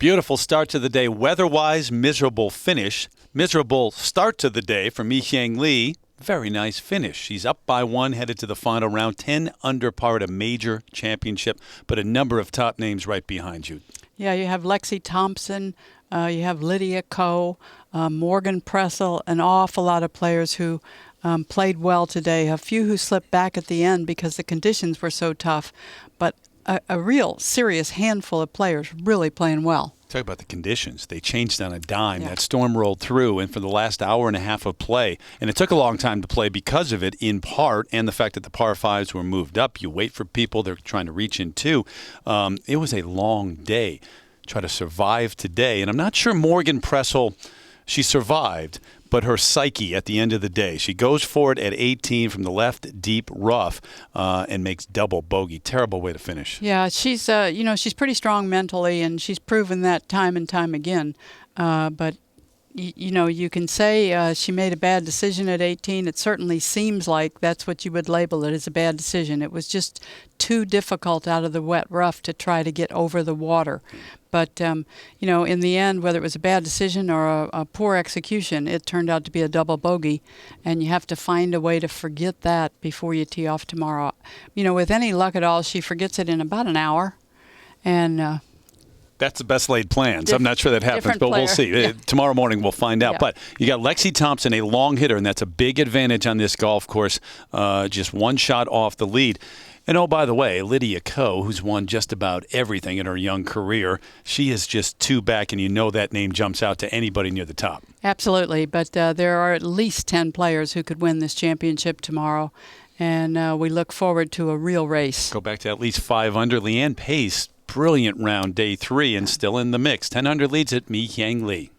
Beautiful start to the day. Weather-wise, miserable finish. Miserable start to the day for Mi-Hyang Lee. Very nice finish. She's up by one, headed to the final round. 10 under par at a major championship, but a number of top names right behind you. Yeah, you have Lexi Thompson, you have Lydia Ko, Morgan Pressel, an awful lot of players who played well today. A few who slipped back at the end because the conditions were so tough, but a real serious handful of players really playing well. Talk about the conditions. They changed on a dime. Yeah. That storm rolled through, and for the last hour and a half of play, and it took a long time to play because of it, in part, and the fact that the par fives were moved up. You wait for people. They're trying to reach in, too. It was a long day. Try to survive today. And I'm not sure Morgan Pressel, she survived, but her psyche at the end of the day. She goes for it at 18 from the left, deep rough, and makes double bogey. Terrible way to finish. Yeah, she's she's pretty strong mentally, and she's proven that time and time again. But you can say she made a bad decision at 18. It certainly seems like that's what you would label it, as a bad decision. It was just too difficult out of the wet rough to try to get over the water. But, in the end, whether it was a bad decision or a poor execution, it turned out to be a double bogey, and you have to find a way to forget that before you tee off tomorrow. With any luck at all, she forgets it in about an hour, and that's the best laid plans. I'm not sure that happens, but we'll see. Yeah. Tomorrow morning we'll find out. Yeah. But you got Lexi Thompson, a long hitter, and that's a big advantage on this golf course. Just one shot off the lead. And oh, by the way, Lydia Ko, who's won just about everything in her young career, she is just two back, and that name jumps out to anybody near the top. Absolutely, but there are at least 10 players who could win this championship tomorrow, and we look forward to a real race. Go back to at least 5 under. Leanne Pace, brilliant round day 3 and still in the mix. 10 under leads at Mi-Hyang Lee.